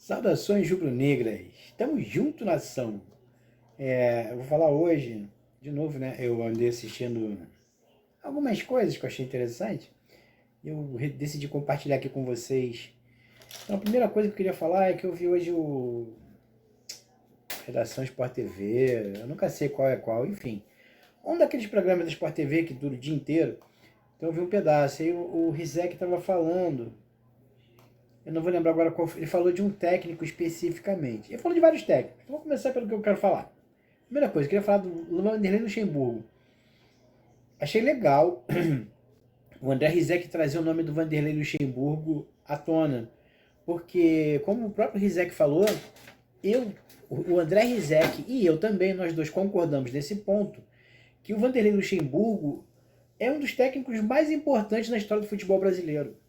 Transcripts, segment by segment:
Saudações rubro-negras, estamos junto nação. Eu vou falar hoje, de novo, né? Eu andei assistindo algumas coisas que eu achei interessante. Decidi compartilhar aqui com vocês. Então, a primeira coisa que eu queria falar é que eu vi hoje o Redação Sport TV, eu nunca sei qual é qual, enfim. Um daqueles programas da Sport TV que dura o dia inteiro. Então eu vi um pedaço, aí o Rizek estava falando. Eu não vou lembrar agora qual foi. Ele falou de um técnico especificamente. Ele falou de vários técnicos. Vou começar pelo que eu quero falar. Primeira coisa, eu queria falar do Vanderlei Luxemburgo. Achei legal o André Rizek trazer o nome do Vanderlei Luxemburgo à tona. Porque, como o próprio Rizek falou, o André Rizek e eu também, nós dois concordamos nesse ponto, que o Vanderlei Luxemburgo é um dos técnicos mais importantes na história do futebol brasileiro.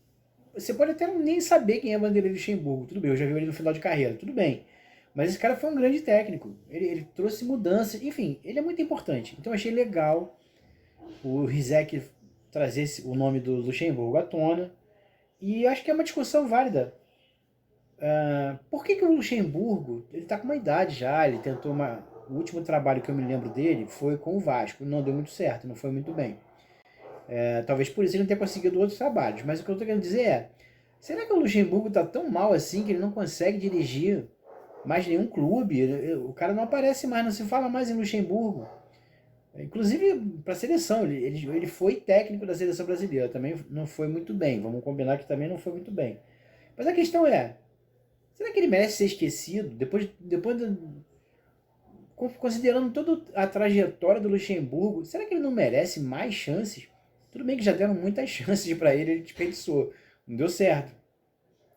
Você pode até nem saber quem é Vanderlei Luxemburgo, tudo bem, eu já vi ele no final de carreira, tudo bem. Mas esse cara foi um grande técnico, ele trouxe mudanças, enfim, ele é muito importante. Então eu achei legal o Rizek trazer o nome do Luxemburgo à tona, e acho que é uma discussão válida. Por que o Luxemburgo, ele está com uma idade já, ele tentou o último trabalho que eu me lembro dele foi com o Vasco, não deu muito certo, não foi muito bem. Talvez por isso ele não tenha conseguido outros trabalhos. Mas o que eu estou querendo dizer é, será que o Luxemburgo está tão mal assim que ele não consegue dirigir mais nenhum clube? O cara não aparece mais, não se fala mais em Luxemburgo. Inclusive para a seleção, ele foi técnico da seleção brasileira, também não foi muito bem. Vamos combinar que também não foi muito bem. Mas a questão é, será que ele merece ser esquecido? Considerando toda a trajetória do Luxemburgo, será que ele não merece mais chances? Tudo bem que já deram muitas chances para ele desperdiçou. Não deu certo.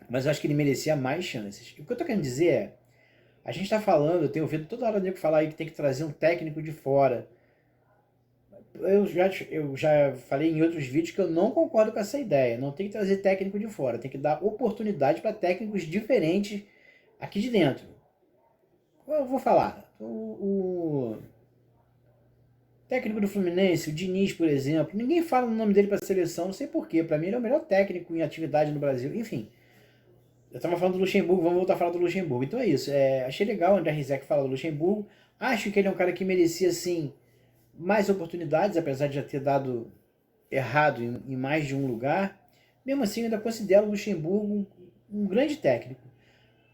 Mas eu acho que ele merecia mais chances. E o que eu tô querendo dizer é, a gente tá falando, eu tenho ouvido toda hora o nego falar aí que tem que trazer um técnico de fora. Eu já falei em outros vídeos que eu não concordo com essa ideia. Não tem que trazer técnico de fora, tem que dar oportunidade para técnicos diferentes aqui de dentro. Eu vou falar. O técnico do Fluminense, o Diniz, por exemplo, ninguém fala o nome dele para a seleção, não sei porquê. Para mim ele é o melhor técnico em atividade no Brasil. Enfim, eu estava falando do Luxemburgo, vamos voltar a falar do Luxemburgo. Então é isso, achei legal o André Rizek falar do Luxemburgo. Acho que ele é um cara que merecia, sim, mais oportunidades, apesar de já ter dado errado em mais de um lugar. Mesmo assim, eu ainda considero o Luxemburgo um grande técnico.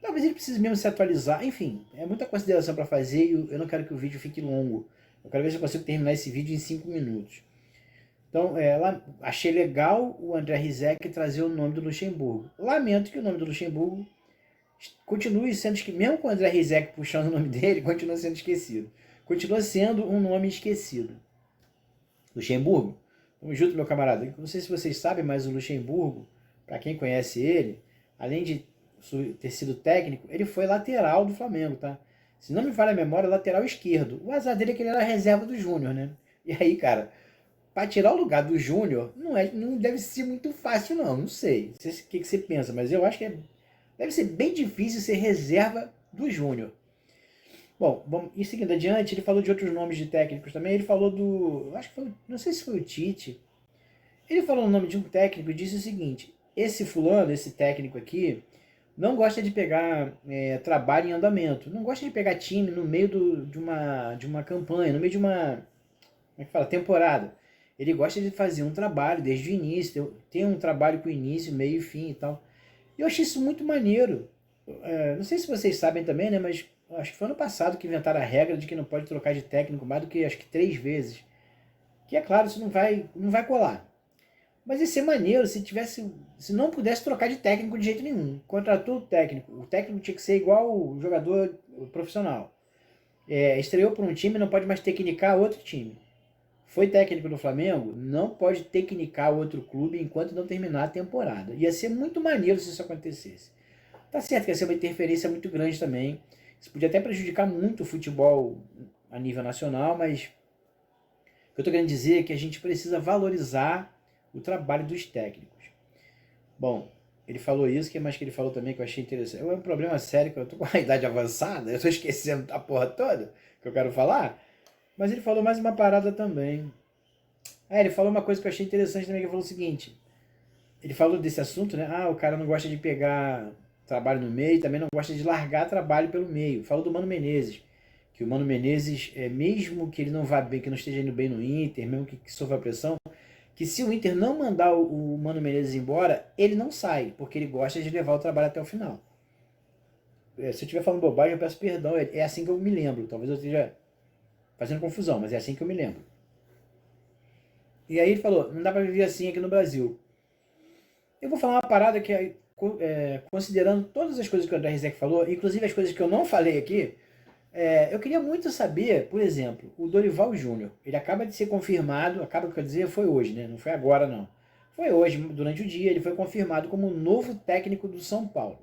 Talvez ele precise mesmo se atualizar. Enfim, é muita consideração para fazer e eu não quero que o vídeo fique longo. Eu quero ver se eu consigo terminar esse vídeo em 5 minutos. Então, achei legal o André Rizek trazer o nome do Luxemburgo. Lamento que o nome do Luxemburgo continue sendo esquecido. Mesmo com o André Rizek puxando o nome dele, continua sendo esquecido. Continua sendo um nome esquecido. Luxemburgo, vamos junto, meu camarada. Não sei se vocês sabem, mas o Luxemburgo, para quem conhece ele, além de ter sido técnico, ele foi lateral do Flamengo, tá? Se não me falha a memória, lateral esquerdo. O azar dele é que ele era reserva do Júnior, né? E aí, cara, para tirar o lugar do Júnior, não deve ser muito fácil, não. Não sei. Não sei o que você pensa, mas eu acho que deve ser bem difícil ser reserva do Júnior. Bom, e seguindo adiante, ele falou de outros nomes de técnicos também. Ele falou acho que foi, não sei se foi o Tite. Ele falou o nome de um técnico e disse o seguinte: esse fulano, esse técnico aqui, não gosta de pegar trabalho em andamento, não gosta de pegar time no meio de uma campanha, no meio de uma, como é que fala, temporada. Ele gosta de fazer um trabalho desde o início, ter um trabalho com início, meio e fim e tal. Eu achei isso muito maneiro. Não sei se vocês sabem também, né, mas acho que foi ano passado que inventaram a regra de que não pode trocar de técnico mais do que acho que 3 vezes. Que é claro, isso não vai colar. Mas ia ser maneiro se não pudesse trocar de técnico de jeito nenhum. Contratou o técnico tinha que ser igual o jogador profissional. Estreou por um time, não pode mais tecnicar outro time. Foi técnico do Flamengo, não pode tecnicar outro clube enquanto não terminar a temporada. Ia ser muito maneiro se isso acontecesse. Tá certo que ia ser uma interferência muito grande também. Isso podia até prejudicar muito o futebol a nível nacional, mas o que eu estou querendo dizer é que a gente precisa valorizar o trabalho dos técnicos. Bom, ele falou isso, o que mais que ele falou também que eu achei interessante? É um problema sério que eu tô com a idade avançada, eu tô esquecendo a porra toda que eu quero falar, mas ele falou mais uma parada também. Ele falou uma coisa que eu achei interessante também, que ele falou o seguinte, ele falou desse assunto, né? O cara não gosta de pegar trabalho no meio, também não gosta de largar trabalho pelo meio. Falo do Mano Menezes, que o Mano Menezes, mesmo que ele não vá bem, que não esteja indo bem no Inter, mesmo que sofra pressão, que se o Inter não mandar o Mano Menezes embora, ele não sai, porque ele gosta de levar o trabalho até o final. Se eu estiver falando bobagem, eu peço perdão, é assim que eu me lembro. Talvez eu esteja fazendo confusão, mas é assim que eu me lembro. E aí ele falou, não dá pra viver assim aqui no Brasil. Eu vou falar uma parada que, considerando todas as coisas que o André Rizek falou, inclusive as coisas que eu não falei aqui, eu queria muito saber, por exemplo, o Dorival Júnior. Ele acaba de ser confirmado, quer dizer, foi hoje, né? Não foi agora, não. Foi hoje, durante o dia, ele foi confirmado como novo técnico do São Paulo.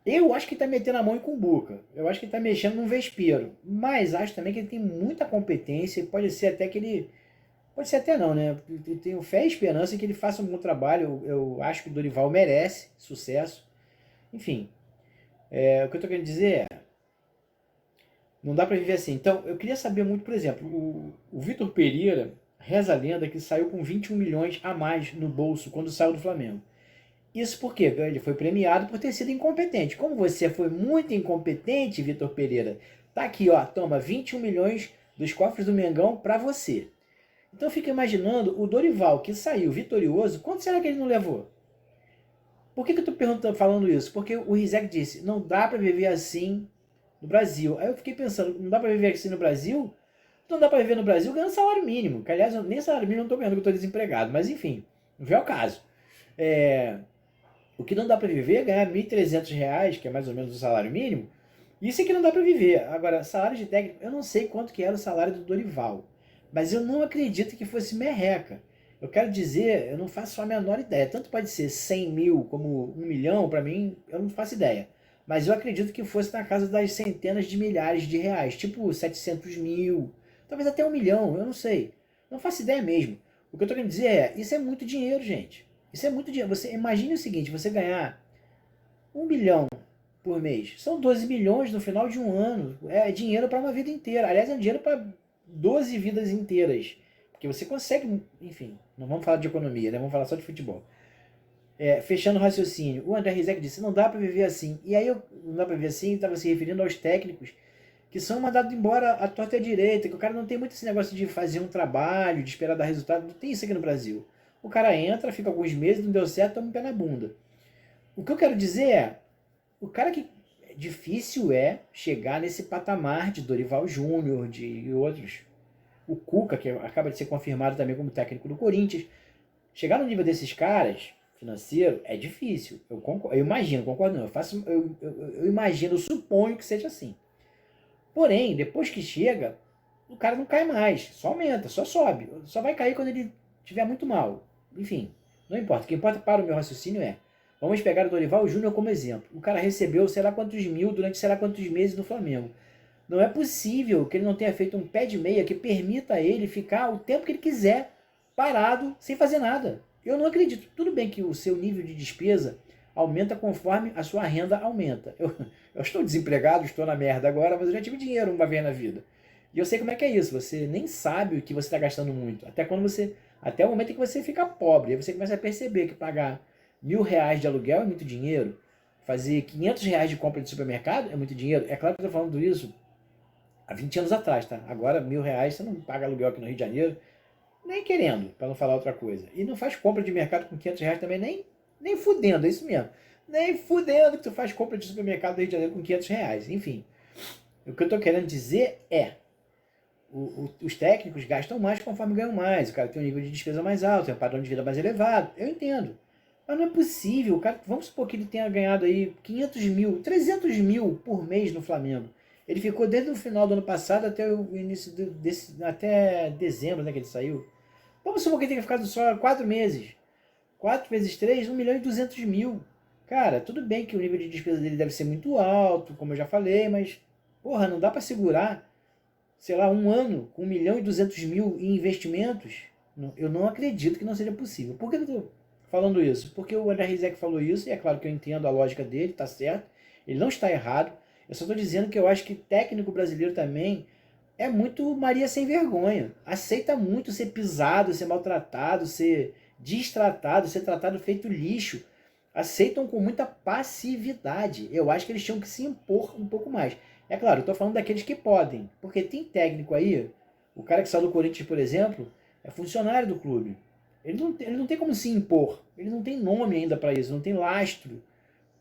Eu acho que está metendo a mão em cumbuca. Eu acho que está mexendo num vespeiro. Mas acho também que ele tem muita competência. Pode ser até que ele... Pode ser até não, né? Eu tenho fé e esperança em que ele faça um bom trabalho. Eu acho que o Dorival merece sucesso. Enfim, o que eu estou querendo dizer é... Não dá para viver assim. Então, eu queria saber muito, por exemplo, o Vitor Pereira, reza a lenda que saiu com 21 milhões a mais no bolso quando saiu do Flamengo. Isso porque ele foi premiado por ter sido incompetente. Como você foi muito incompetente, Vitor Pereira, tá aqui, ó, toma 21 milhões dos cofres do Mengão para você. Então eu fico imaginando o Dorival, que saiu vitorioso, quanto será que ele não levou? Por que eu estou falando isso? Porque o Rizek disse, não dá para viver assim no Brasil. Aí eu fiquei pensando, não dá para viver assim no Brasil? Não dá para viver no Brasil ganhando salário mínimo. Que aliás, nem salário mínimo eu não estou ganhando, porque eu estou desempregado. Mas enfim, não vê o caso. O que não dá para viver é ganhar R$ 1.300, que é mais ou menos o salário mínimo. Isso é que não dá para viver. Agora, salário de técnico, eu não sei quanto que era o salário do Dorival. Mas eu não acredito que fosse merreca. Eu quero dizer, eu não faço a menor ideia. Tanto pode ser 100 mil como 1 milhão, para mim, eu não faço ideia. Mas eu acredito que fosse na casa das centenas de milhares de reais. Tipo 700 mil, talvez até 1 milhão, eu não sei. Não faço ideia mesmo. O que eu estou querendo dizer é, isso é muito dinheiro, gente. Isso é muito dinheiro. Você imagine o seguinte, você ganhar 1 milhão por mês. São 12 milhões no final de um ano. É dinheiro para uma vida inteira. Aliás, é dinheiro para 12 vidas inteiras. Porque você consegue, enfim, não vamos falar de economia, né? Vamos falar só de futebol. Fechando o raciocínio, o André Rizek disse, não dá para viver assim. E aí, não dá para viver assim, estava se referindo aos técnicos que são mandados embora à torta e à direita, que o cara não tem muito esse negócio de fazer um trabalho, de esperar dar resultado. Não tem isso aqui no Brasil. O cara entra, fica alguns meses, não deu certo, toma um pé na bunda. O que eu quero dizer é, o cara que difícil é chegar nesse patamar de Dorival Júnior, de outros. O Cuca, que acaba de ser confirmado também como técnico do Corinthians. Chegar no nível desses caras, financeiro, é difícil. Eu imagino, concordo não. Eu imagino, eu suponho que seja assim. Porém, depois que chega, o cara não cai mais. Só aumenta, só sobe. Só vai cair quando ele estiver muito mal. Enfim, não importa. O que importa para o meu raciocínio é, vamos pegar o Dorival Júnior como exemplo. O cara recebeu sei lá quantos mil durante sei lá quantos meses no Flamengo. Não é possível que ele não tenha feito um pé de meia que permita a ele ficar o tempo que ele quiser parado, sem fazer nada. Eu não acredito. Tudo bem que o seu nível de despesa aumenta conforme a sua renda aumenta. Eu estou desempregado, estou na merda agora, mas eu já tive dinheiro uma vez na vida. E eu sei como é que é isso. Você nem sabe o que você está gastando muito. Até o momento em que você fica pobre. Aí você começa a perceber que pagar R$ 1.000 de aluguel é muito dinheiro. Fazer R$ 500 de compra de supermercado é muito dinheiro. É claro que eu estou falando isso há 20 anos atrás, tá? Agora, R$ 1.000 você não paga aluguel aqui no Rio de Janeiro, nem querendo, para não falar outra coisa. E não faz compra de mercado com R$ 500 também, nem fudendo, é isso mesmo. Nem fudendo que tu faz compra de supermercado do Rio de Janeiro com R$ 500. Enfim, o que eu estou querendo dizer é, os técnicos gastam mais conforme ganham mais, o cara tem um nível de despesa mais alto, tem um padrão de vida mais elevado, eu entendo. Mas não é possível, o cara, vamos supor que ele tenha ganhado aí 500 mil, 300 mil por mês no Flamengo. Ele ficou desde o final do ano passado até o início até dezembro, né, que ele saiu. Vamos supor que ele tenha ficado só 4 meses. 4 vezes 3, 1 milhão e 200 mil. Cara, tudo bem que o nível de despesa dele deve ser muito alto, como eu já falei, mas, porra, não dá para segurar, sei lá, um ano com 1 milhão e 200 mil em investimentos? Eu não acredito que não seja possível. Por que eu estou falando isso? Porque o André Rizek falou isso, e é claro que eu entendo a lógica dele, tá certo, ele não está errado. Eu só estou dizendo que eu acho que técnico brasileiro também é muito Maria sem vergonha. Aceita muito ser pisado, ser maltratado, ser destratado, ser tratado feito lixo. aceitam com muita passividade. Eu acho que eles tinham que se impor um pouco mais. É claro, eu estou falando daqueles que podem, porque tem técnico aí, o cara que saiu do Corinthians, por exemplo, é funcionário do clube. Ele não tem como se impor, ele não tem nome ainda para isso, não tem lastro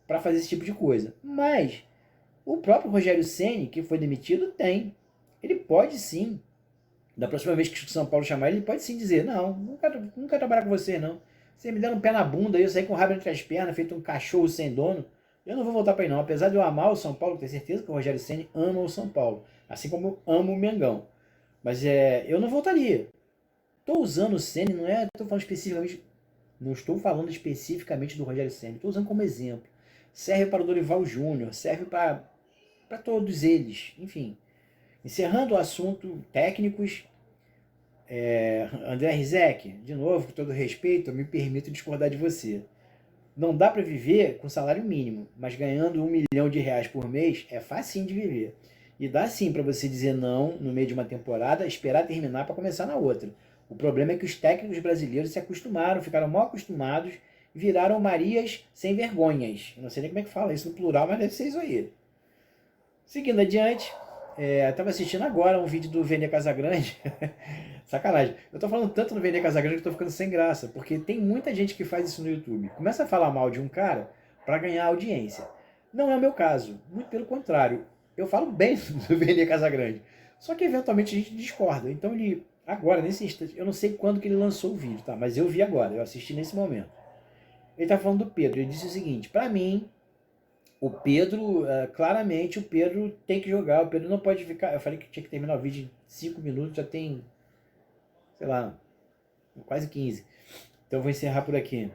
para fazer esse tipo de coisa. Mas o próprio Rogério Ceni, que foi demitido, tem. Ele pode sim, da próxima vez que o São Paulo chamar ele, pode sim dizer, não quero trabalhar com você, não. Você me dando um pé na bunda, eu saí com o rabo entre as pernas, feito um cachorro sem dono, eu não vou voltar para aí não. Apesar de eu amar o São Paulo, tenho certeza que o Rogério Ceni ama o São Paulo, assim como eu amo o Mengão. Mas eu não voltaria. Estou usando o Ceni, não estou falando especificamente do Rogério Ceni, estou usando como exemplo. Serve para o Dorival Júnior, serve para todos eles, enfim. Encerrando o assunto técnicos, André Rizek, de novo, com todo respeito, eu me permito discordar de você. Não dá para viver com salário mínimo, mas ganhando R$ 1 milhão por mês é facinho de viver. E dá sim para você dizer não no meio de uma temporada, esperar terminar para começar na outra. O problema é que os técnicos brasileiros se acostumaram, ficaram mal acostumados e viraram Marias sem vergonhas. Eu não sei nem como é que fala isso no plural, mas deve ser isso aí. Seguindo adiante, estava assistindo agora um vídeo do Vene Casagrande. Sacanagem. Eu tô falando tanto no Vene Casagrande que eu tô ficando sem graça, porque tem muita gente que faz isso no YouTube. Começa a falar mal de um cara para ganhar audiência. Não é o meu caso. Muito pelo contrário. Eu falo bem do Vene Casagrande. Só que eventualmente a gente discorda. Então ele, agora, nesse instante, eu não sei quando que ele lançou o vídeo, tá? Mas eu vi agora, eu assisti nesse momento. Ele tá falando do Pedro. Ele disse o seguinte: para mim, o Pedro, claramente o Pedro tem que jogar, o Pedro não pode ficar. Eu falei que tinha que terminar o vídeo em 5 minutos, já tem, sei lá, quase 15. Então eu vou encerrar por aqui.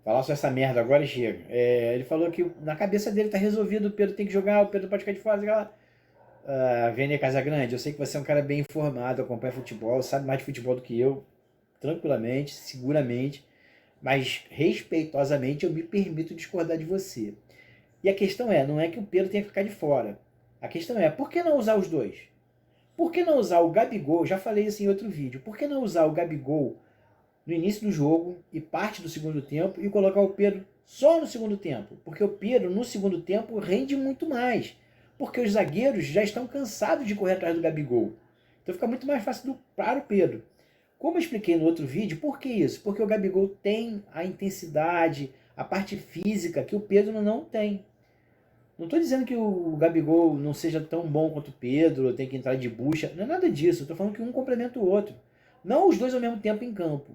Falar só essa merda agora e chega. Ele falou que na cabeça dele tá resolvido, o Pedro tem que jogar, o Pedro pode ficar de fora. Aquela... Vene Casagrande, eu sei que você é um cara bem informado, acompanha futebol, sabe mais de futebol do que eu, tranquilamente, seguramente, mas respeitosamente eu me permito discordar de você. E a questão não é que o Pedro tenha que ficar de fora. A questão por que não usar os dois? Por que não usar o Gabigol? Já falei isso em outro vídeo. Por que não usar o Gabigol no início do jogo e parte do segundo tempo e colocar o Pedro só no segundo tempo? Porque o Pedro no segundo tempo rende muito mais. Porque os zagueiros já estão cansados de correr atrás do Gabigol. Então fica muito mais fácil para o Pedro. Como eu expliquei no outro vídeo, por que isso? Porque o Gabigol tem a intensidade, a parte física que o Pedro não tem. Não estou dizendo que o Gabigol não seja tão bom quanto o Pedro, tem que entrar de bucha, não é nada disso. Estou falando que um complementa o outro. Não os dois ao mesmo tempo em campo.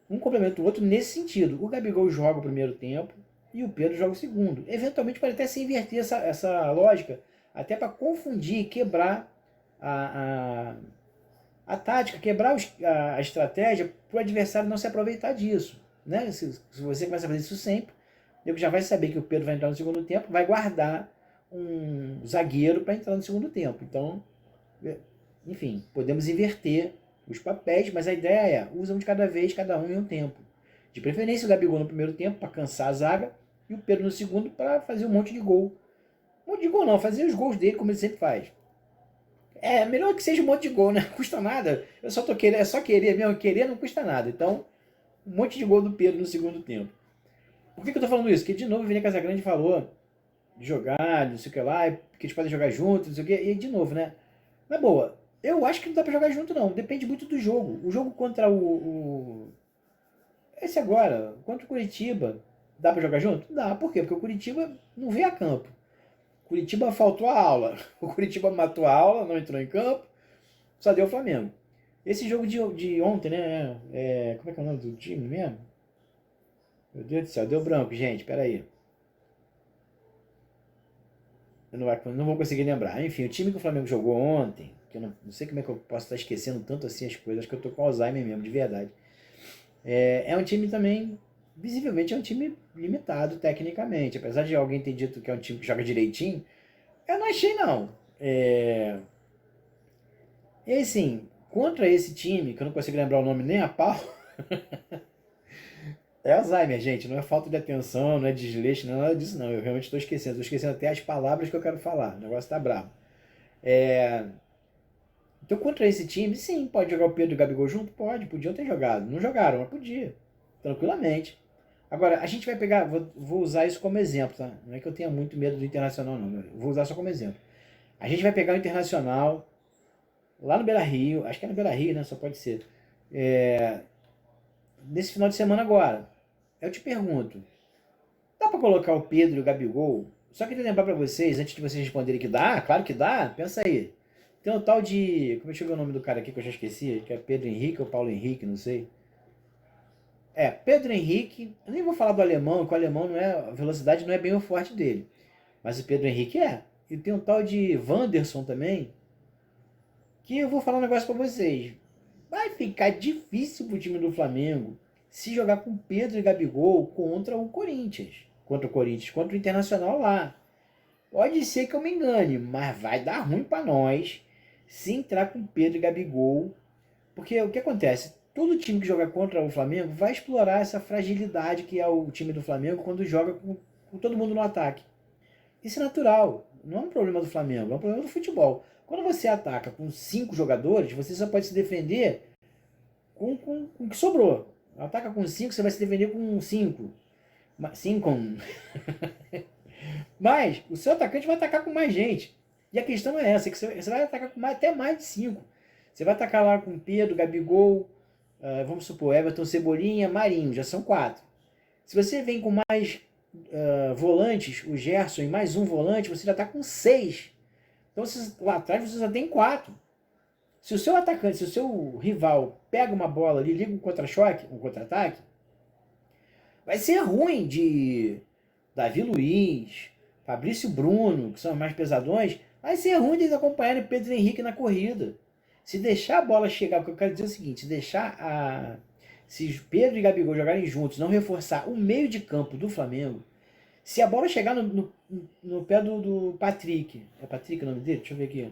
Um complementa o outro nesse sentido. O Gabigol joga o primeiro tempo e o Pedro joga o segundo. Eventualmente pode até se inverter essa lógica, até para confundir, quebrar a tática, quebrar a estratégia para o adversário não se aproveitar disso. Né? Se você começa a fazer isso sempre, ele já vai saber que o Pedro vai entrar no segundo tempo, vai guardar um zagueiro para entrar no segundo tempo. Então, enfim, podemos inverter os papéis, mas a ideia usa um de cada vez, cada um em um tempo. De preferência o Gabigol no primeiro tempo para cansar a zaga e o Pedro no segundo para fazer um monte de gol. Um monte de gol não, fazer os gols dele como ele sempre faz. Melhor que seja um monte de gol, né? Não custa nada. Eu só tô querendo, é só querer mesmo, querer não custa nada. Então, um monte de gol do Pedro no segundo tempo. Por que eu tô falando isso? Porque de novo o Vini Casagrande falou de jogar, não sei o que lá, que eles podem jogar juntos, não sei o que, e de novo, né? Na boa, eu acho que não dá pra jogar junto não, depende muito do jogo. O jogo contra esse agora, contra o Curitiba, dá pra jogar junto? Dá, por quê? Porque o Curitiba não veio a campo. O Curitiba faltou a aula. O Curitiba matou a aula, não entrou em campo, só deu o Flamengo. Esse jogo de ontem, né? Como é que é o nome do time mesmo? Meu Deus do céu, deu branco, gente, peraí. Eu não vou conseguir lembrar. Enfim, o time que o Flamengo jogou ontem, que eu não sei como é que eu posso estar esquecendo tanto assim as coisas, acho que eu tô com Alzheimer mesmo, de verdade. É um time também, visivelmente é um time limitado tecnicamente. Apesar de alguém ter dito que é um time que joga direitinho, eu não achei não. E assim, contra esse time, que eu não consigo lembrar o nome nem a pau, é Alzheimer, gente, não é falta de atenção, não é desleixo, não é nada disso não. Eu realmente estou esquecendo até as palavras que eu quero falar. O negócio tá bravo. Então, contra esse time, sim, pode jogar o Pedro e o Gabigol junto? Pode, podiam ter jogado. Não jogaram, mas podia, tranquilamente. Agora, a gente vai pegar, vou usar isso como exemplo, tá? Não é que eu tenha muito medo do Internacional, não. Eu vou usar só como exemplo. A gente vai pegar o Internacional lá no Beira-Rio, acho que é no Beira-Rio, né? Só pode ser. Nesse final de semana agora. Eu te pergunto, dá pra colocar o Pedro e o Gabigol? Só queria lembrar pra vocês, antes de vocês responderem que dá, claro que dá, pensa aí. Tem um tal de. Como é que eu ver o nome do cara aqui que eu já esqueci? Que é Pedro Henrique ou Paulo Henrique, não sei. Pedro Henrique. Eu nem vou falar do alemão, que o alemão não é. A velocidade não é bem o forte dele. Mas o Pedro Henrique é. E tem um tal de Wanderson também. Que eu vou falar um negócio pra vocês. Vai ficar difícil pro time do Flamengo se jogar com Pedro e Gabigol contra o Corinthians. Contra o Corinthians, contra o Internacional lá. Pode ser que eu me engane, mas vai dar ruim para nós se entrar com Pedro e Gabigol. Porque o que acontece? Todo time que joga contra o Flamengo vai explorar essa fragilidade que é o time do Flamengo quando joga com todo mundo no ataque. Isso é natural. Não é um problema do Flamengo, é um problema do futebol. Quando você ataca com 5 jogadores, você só pode se defender com o que sobrou. Ataca com 5, você vai se defender com 5. 5. Mas o seu atacante vai atacar com mais gente. E a questão é essa, que você vai atacar com até mais de 5. Você vai atacar lá com Pedro, Gabigol, vamos supor, Everton, Cebolinha, Marinho, já são 4. Se você vem com mais volantes, o Gerson e mais um volante, você já está com 6. Então lá atrás você já tem 4. Se o seu atacante, se o seu rival pega uma bola ali, liga um contra-choque, um contra-ataque, vai ser ruim de Davi Luiz, Fabrício Bruno, que são os mais pesadões, vai ser ruim deles acompanharem Pedro Henrique na corrida. Se deixar a bola chegar, porque eu quero dizer o seguinte, se Pedro e Gabigol jogarem juntos, não reforçar o meio de campo do Flamengo, se a bola chegar no pé do Patrick, é Patrick o nome dele? Deixa eu ver aqui.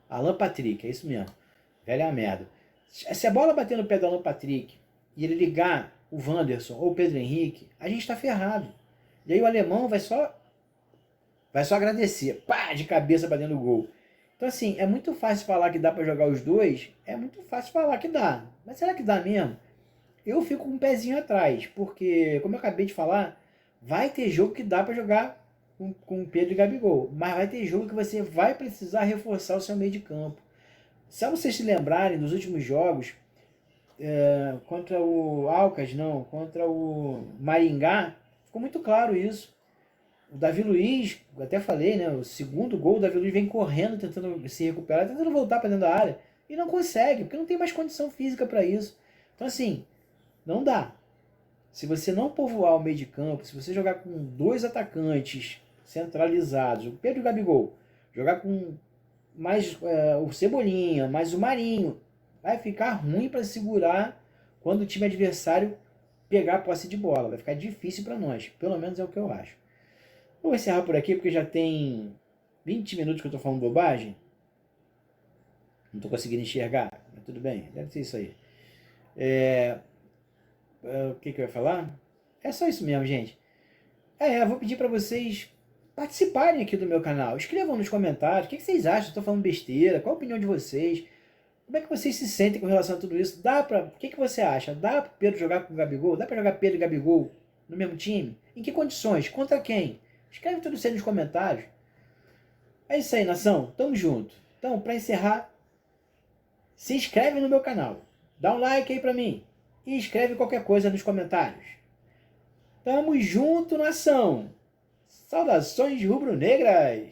Alan Patrick, é isso mesmo. Velha merda. Se a bola bater no pé do Alan Patrick e ele ligar o Wanderson ou o Pedro Henrique, a gente tá ferrado. E aí o alemão vai só agradecer. Pá, de cabeça batendo o gol. Então assim, é muito fácil falar que dá para jogar os dois, é muito fácil falar que dá. Mas será que dá mesmo? Eu fico com um pezinho atrás, porque, como eu acabei de falar, vai ter jogo que dá para jogar com Pedro e Gabigol, mas vai ter jogo que você vai precisar reforçar o seu meio de campo. Se vocês se lembrarem dos últimos jogos, contra o Alcas, não, contra o Maringá, ficou muito claro isso. O Davi Luiz, eu até falei, né, o segundo gol, o Davi Luiz vem correndo, tentando se recuperar, tentando voltar para dentro da área, e não consegue, porque não tem mais condição física para isso. Então assim, não dá. Se você não povoar o meio de campo, se você jogar com 2 atacantes centralizados, o Pedro e o Gabigol, jogar com mais o Cebolinha, mais o Marinho, vai ficar ruim para segurar quando o time adversário pegar a posse de bola. Vai ficar difícil para nós, pelo menos é o que eu acho. Vou encerrar por aqui porque já tem 20 minutos que eu estou falando bobagem. Não estou conseguindo enxergar, mas tudo bem, deve ser isso aí. O que eu ia falar? É só isso mesmo, gente. Eu vou pedir para vocês participarem aqui do meu canal. Escrevam nos comentários o que vocês acham. Estou falando besteira? Qual a opinião de vocês? Como é que vocês se sentem com relação a tudo isso? O que você acha? Dá para Pedro jogar com o Gabigol? Dá para jogar Pedro e Gabigol no mesmo time? Em que condições? Contra quem? Escreve tudo isso aí nos comentários. É isso aí, nação. Tamo junto. Então, para encerrar, se inscreve no meu canal. Dá um like aí para mim. E escreve qualquer coisa nos comentários. Tamo junto, nação! Saudações rubro-negras!